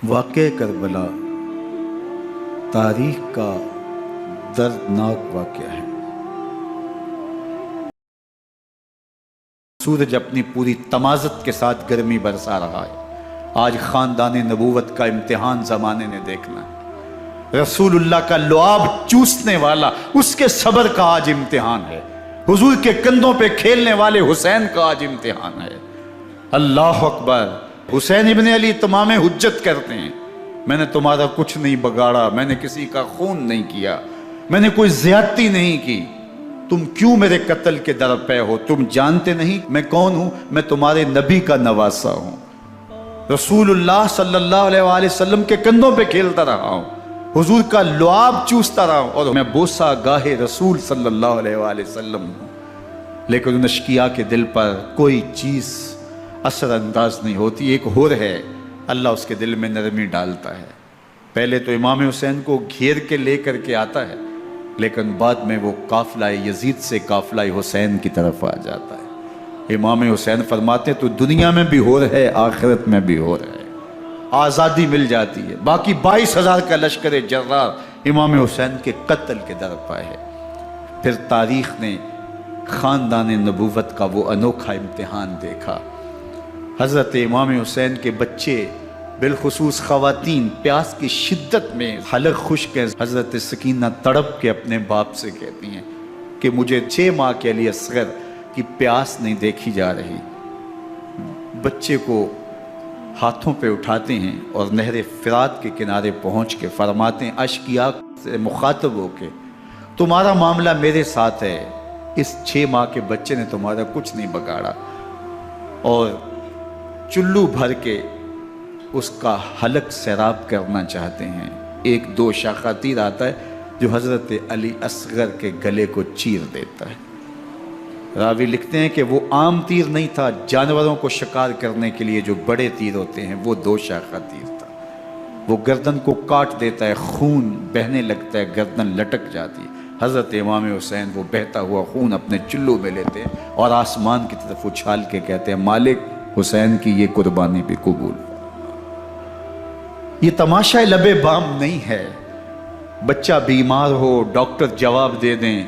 واقعہ کربلا تاریخ کا دردناک واقعہ ہے۔ سورج اپنی پوری تمازت کے ساتھ گرمی برسا رہا ہے۔ آج خاندان نبوت کا امتحان زمانے نے دیکھنا ہے۔ رسول اللہ کا لعاب چوسنے والا اس کے صبر کا آج امتحان ہے۔ حضور کے کندھوں پہ کھیلنے والے حسین کا آج امتحان ہے۔ اللہ اکبر۔ حسین ابن علی تمام حجت کرتے ہیں، میں نے تمہارا کچھ نہیں بگاڑا، میں نے کسی کا خون نہیں کیا، میں نے کوئی زیادتی نہیں کی، تم کیوں میرے قتل کے در پہ ہو؟ تم جانتے نہیں میں کون ہوں؟ میں تمہارے نبی کا نواسا ہوں، رسول اللہ صلی اللہ علیہ وآلہ وسلم کے کندھوں پہ کھیلتا رہا ہوں، حضور کا لعاب چوستا رہا ہوں، اور میں بوسہ گاہ رسول صلی اللہ علیہ وآلہ وسلم ہوں۔ لیکن ان اشقیاء کے دل پر کوئی چیز اثر انداز نہیں ہوتی۔ ایک ہور ہے، اللہ اس کے دل میں نرمی ڈالتا ہے۔ پہلے تو امام حسین کو گھیر کے لے کر کے آتا ہے، لیکن بعد میں وہ قافلہ یزید سے قافلہ حسین کی طرف آ جاتا ہے۔ امام حسین فرماتے ہیں تو دنیا میں بھی ہور ہے، آخرت میں بھی ہور ہے، آزادی مل جاتی ہے۔ باقی 22,000 کا لشکر جرار امام حسین کے قتل کے در پہ ہے۔ پھر تاریخ نے خاندان نبوت کا وہ انوکھا امتحان دیکھا۔ حضرت امام حسین کے بچے، بالخصوص خواتین، پیاس کی شدت میں حلق خشک ہے۔ حضرت سکینہ تڑپ کے اپنے باپ سے کہتی ہیں کہ مجھے 6 ماہ کے علی اصغر کی پیاس نہیں دیکھی جا رہی۔ بچے کو ہاتھوں پہ اٹھاتے ہیں اور نہر فرات کے کنارے پہنچ کے فرماتے ہیں اشقیاء سے مخاطب ہو کے، تمہارا معاملہ میرے ساتھ ہے، اس 6 ماہ کے بچے نے تمہارا کچھ نہیں بگاڑا، اور چلو بھر کے اس کا حلق سیراب کرنا چاہتے ہیں۔ ایک 2 شاخہ تیر آتا ہے جو حضرت علی اصغر کے گلے کو چیر دیتا ہے۔ راوی لکھتے ہیں کہ وہ عام تیر نہیں تھا، جانوروں کو شکار کرنے کے لیے جو بڑے تیر ہوتے ہیں وہ 2 شاخہ تیر تھا۔ وہ گردن کو کاٹ دیتا ہے، خون بہنے لگتا ہے، گردن لٹک جاتی ہے۔ حضرت امام حسین وہ بہتا ہوا خون اپنے چلو میں لیتے ہیں اور آسمان کی طرف اچھال کے کہتے ہیں مالک حسین کی یہ قربانی بھی قبول۔ یہ تماشا لبے بام نہیں ہے۔ بچہ بیمار ہو، ڈاکٹر جواب دے دیں،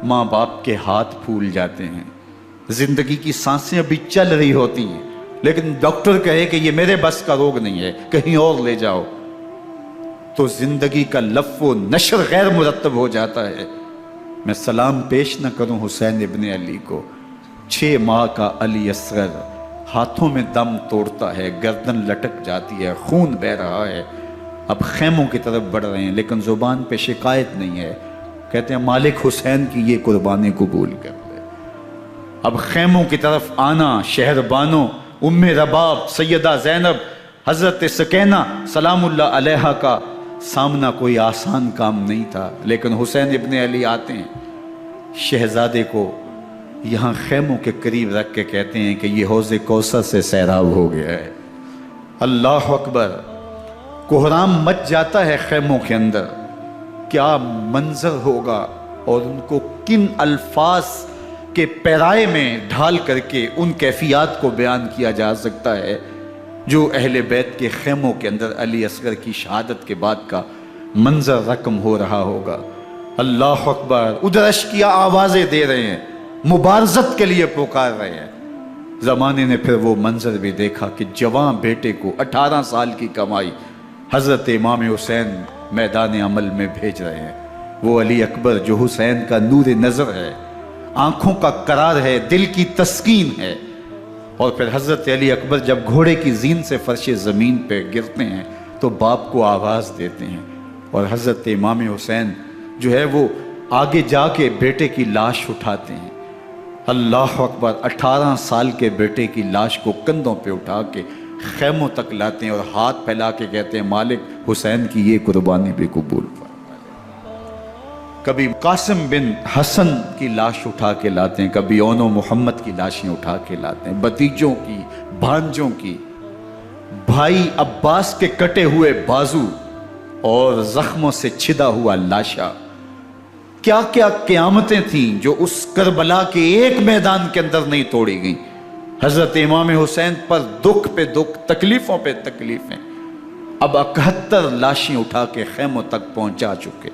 ماں باپ کے ہاتھ پھول جاتے ہیں۔ زندگی کی سانسیں ابھی چل رہی ہوتی ہیں، لیکن ڈاکٹر کہے کہ یہ میرے بس کا روگ نہیں ہے، کہیں اور لے جاؤ، تو زندگی کا لف و نشر غیر مرتب ہو جاتا ہے۔ میں سلام پیش نہ کروں حسین ابن علی کو، 6 ماہ کا علی اصغر ہاتھوں میں دم توڑتا ہے، گردن لٹک جاتی ہے، خون بہہ رہا ہے۔ اب خیموں کی طرف بڑھ رہے ہیں، لیکن زبان پہ شکایت نہیں ہے۔ کہتے ہیں مالک حسین کی یہ قربانی قبول کر لے۔ اب خیموں کی طرف آنا، شہر بانو، ام رباب، سیدہ زینب، حضرت سکینہ سلام اللہ علیہا کا سامنا کوئی آسان کام نہیں تھا، لیکن حسین ابن علی آتے ہیں، شہزادے کو یہاں خیموں کے قریب رکھ کے کہتے ہیں کہ یہ حوض کوثر سے سیراب ہو گیا ہے۔ اللہ اکبر۔ کوہرام مچ جاتا ہے خیموں کے اندر، کیا منظر ہوگا، اور ان کو کن الفاظ کے پیرائے میں ڈھال کر کے ان کیفیات کو بیان کیا جا سکتا ہے جو اہل بیت کے خیموں کے اندر علی اصغر کی شہادت کے بعد کا منظر رقم ہو رہا ہوگا۔ اللہ اکبر۔ ادھر اشقیاء آوازیں دے رہے ہیں، مبارزت کے لیے پکار رہے ہیں۔ زمانے نے پھر وہ منظر بھی دیکھا کہ جوان بیٹے کو 18 سال کی کمائی حضرت امام حسین میدان عمل میں بھیج رہے ہیں۔ وہ علی اکبر جو حسین کا نور نظر ہے، آنکھوں کا قرار ہے، دل کی تسکین ہے۔ اور پھر حضرت علی اکبر جب گھوڑے کی زین سے فرش زمین پہ گرتے ہیں تو باپ کو آواز دیتے ہیں، اور حضرت امام حسین جو ہے وہ آگے جا کے بیٹے کی لاش اٹھاتے ہیں۔ اللہ اکبر۔ 18 سال کے بیٹے کی لاش کو کندھوں پہ اٹھا کے خیموں تک لاتے ہیں اور ہاتھ پھیلا کے کہتے ہیں مالک حسین کی یہ قربانی بھی قبول۔ کبھی قاسم بن حسن کی لاش اٹھا کے لاتے ہیں، کبھی اون و محمد کی لاشیں اٹھا کے لاتے ہیں، بھتیجوں کی، بھانجوں کی، بھائی عباس کے کٹے ہوئے بازو اور زخموں سے چھدا ہوا لاشا۔ کیا کیا قیامتیں تھیں جو اس کربلا کے ایک میدان کے اندر نہیں توڑی گئیں۔ حضرت امام حسین پر دکھ پہ دکھ، تکلیفوں پہ تکلیفیں۔ اب 71 لاشیں اٹھا کے خیموں تک پہنچا چکے،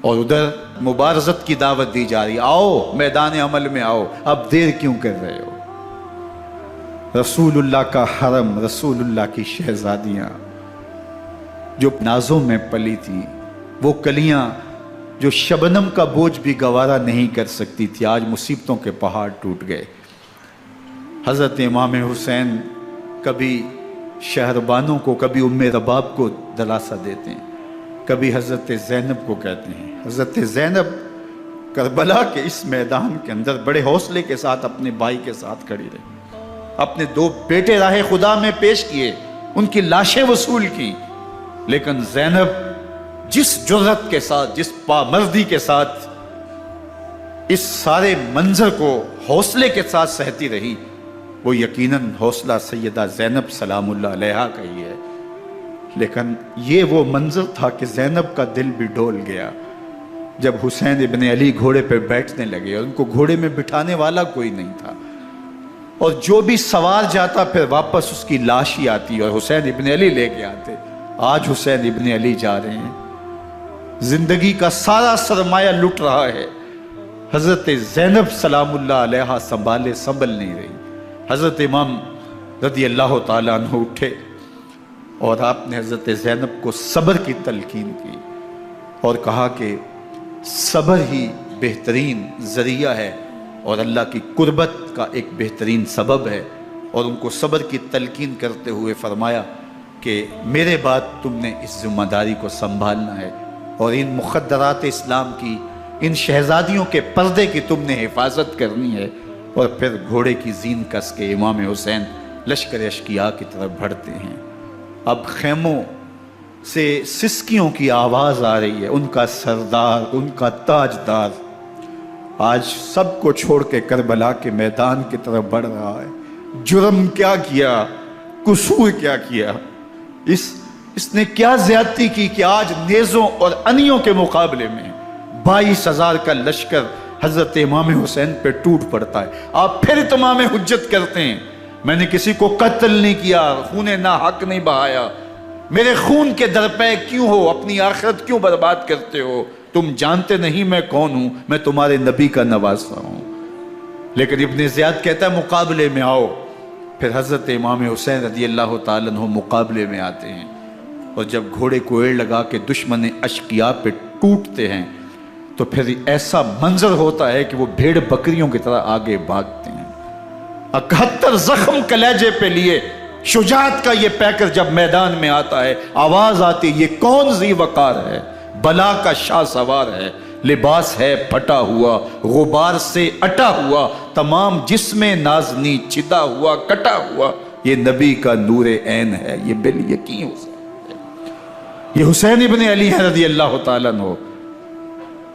اور ادھر مبارزت کی دعوت دی جا رہی، آؤ میدان عمل میں آؤ، اب دیر کیوں کر رہے ہو؟ رسول اللہ کا حرم، رسول اللہ کی شہزادیاں جو نازوں میں پلی تھی، وہ کلیاں جو شبنم کا بوجھ بھی گوارا نہیں کر سکتی تھی، آج مصیبتوں کے پہاڑ ٹوٹ گئے۔ حضرت امام حسین کبھی شہربانوں کو، کبھی ام رباب کو دلاسا دیتے ہیں، کبھی حضرت زینب کو کہتے ہیں۔ حضرت زینب کربلا کے اس میدان کے اندر بڑے حوصلے کے ساتھ اپنے بھائی کے ساتھ کھڑی رہی، اپنے 2 بیٹے راہ خدا میں پیش کیے، ان کی لاشیں وصول کی، لیکن زینب جس جرأت کے ساتھ، جس پامردی کے ساتھ اس سارے منظر کو حوصلے کے ساتھ سہتی رہی، وہ یقیناً حوصلہ سیدہ زینب سلام اللہ علیہا کا ہی ہے۔ لیکن یہ وہ منظر تھا کہ زینب کا دل بھی ڈول گیا جب حسین ابن علی گھوڑے پہ بیٹھنے لگے، اور ان کو گھوڑے میں بٹھانے والا کوئی نہیں تھا، اور جو بھی سوار جاتا پھر واپس اس کی لاش ہی آتی اور حسین ابن علی لے کے آتے۔ آج حسین ابن علی جا رہے ہیں، زندگی کا سارا سرمایہ لٹ رہا ہے، حضرت زینب سلام اللہ علیہا سنبھل نہیں رہی۔ حضرت امام رضی اللہ تعالیٰ عنہ اٹھے اور آپ نے حضرت زینب کو صبر کی تلقین کی اور کہا کہ صبر ہی بہترین ذریعہ ہے اور اللہ کی قربت کا ایک بہترین سبب ہے، اور ان کو صبر کی تلقین کرتے ہوئے فرمایا کہ میرے بعد تم نے اس ذمہ داری کو سنبھالنا ہے، اور ان مخدرات اسلام کی، ان شہزادیوں کے پردے کی تم نے حفاظت کرنی ہے۔ اور پھر گھوڑے کی زین کس کے امام حسین لشکر اشقیاء کی طرف بڑھتے ہیں۔ اب خیموں سے سسکیوں کی آواز آ رہی ہے، ان کا سردار، ان کا تاجدار آج سب کو چھوڑ کے کربلا کے میدان کی طرف بڑھ رہا ہے۔ جرم کیا کیا، قصور کیا کیا، اس نے کیا زیادتی کی کہ آج نیزوں اور انیوں کے مقابلے میں 22,000 کا لشکر حضرت امام حسین پہ ٹوٹ پڑتا ہے۔ آپ پھر اتمام حجت کرتے ہیں، میں نے کسی کو قتل نہیں کیا، خون ناحق نہیں بہایا، میرے خون کے درپے کیوں ہو، اپنی آخرت کیوں برباد کرتے ہو؟ تم جانتے نہیں میں کون ہوں، میں تمہارے نبی کا نواسا ہوں۔ لیکن ابن زیاد کہتا ہے مقابلے میں آؤ۔ پھر حضرت امام حسین رضی اللہ تعالیٰ عنہ مقابلے میں آتے ہیں، اور جب گھوڑے کو ایڑ لگا کے دشمن اشقیاء پہ ٹوٹتے ہیں تو پھر ایسا منظر ہوتا ہے کہ وہ بھیڑ بکریوں کی طرح آگے بھاگتے ہیں۔ 71 زخم کلیجے پہ لیے شجاعت کا یہ پیکر جب میدان میں آتا ہے، آواز آتی، یہ کون ذی وقار ہے، بلا کا شاہ سوار ہے، لباس ہے پھٹا ہوا، غبار سے اٹا ہوا، تمام جسم نازنی چدا ہوا کٹا ہوا، یہ نبی کا نور عین ہے، یہ بال یقین حسین ہے، یہ حسین ابن علی ہے رضی اللہ تعالیٰ عنہ۔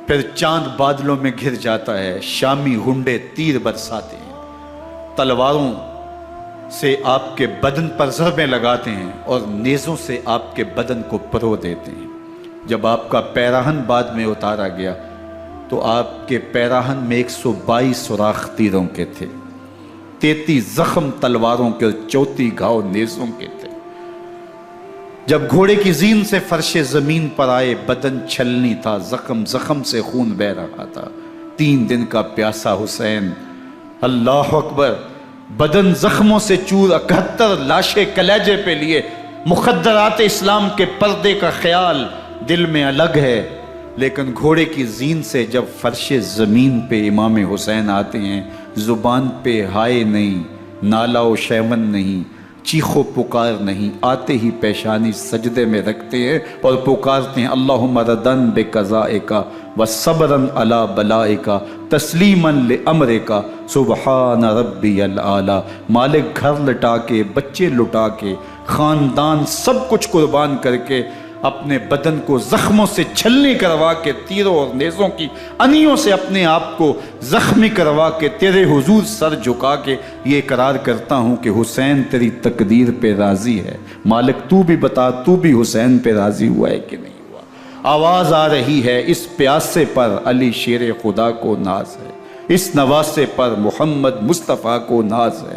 پھر چاند بادلوں میں گھر جاتا ہے، شامی ہنڈے تیر برساتے ہیں، تلواروں سے آپ کے بدن پر ضربیں لگاتے ہیں اور نیزوں سے آپ کے بدن کو پرو دیتے ہیں۔ جب آپ کا پیراہن بعد میں اتارا گیا تو آپ کے پیراہن میں 122 سوراخ تیروں کے تھے، 33 زخم تلواروں کے اور 34 گھاؤ نیزوں کے تھے۔ جب گھوڑے کی زین سے فرش زمین پر آئے، بدن چھلنی تھا، زخم زخم سے خون بہ رہا تھا، 3 دن کا پیاسا حسین، اللہ اکبر، بدن زخموں سے چور، 71 لاشیں کلیجے پہ لیے، مخدرات اسلام کے پردے کا خیال دل میں الگ ہے، لیکن گھوڑے کی زین سے جب فرش زمین پہ امام حسین آتے ہیں، زبان پہ ہائے نہیں، نالا و شیون نہیں، چیخ و پکار نہیں، آتے ہی پیشانی سجدے میں رکھتے ہیں اور پکارتے ہیں اللہم ردن بقضائک وصبرن علی بلائک تسلیما لامرک سبحان ربی الاعلی۔ مالک گھر لٹا کے، بچے لٹا کے، خاندان سب کچھ قربان کر کے، اپنے بدن کو زخموں سے چھلنی کروا کے، تیروں اور نیزوں کی انیوں سے اپنے آپ کو زخمی کروا کے، تیرے حضور سر جھکا کے یہ اقرار کرتا ہوں کہ حسین تیری تقدیر پہ راضی ہے، مالک تو بھی بتا، تو بھی حسین پہ راضی ہوا ہے کہ نہیں ہوا؟ آواز آ رہی ہے، اس پیاسے پر علی شیر خدا کو ناز ہے، اس نواسے پر محمد مصطفیٰ کو ناز ہے،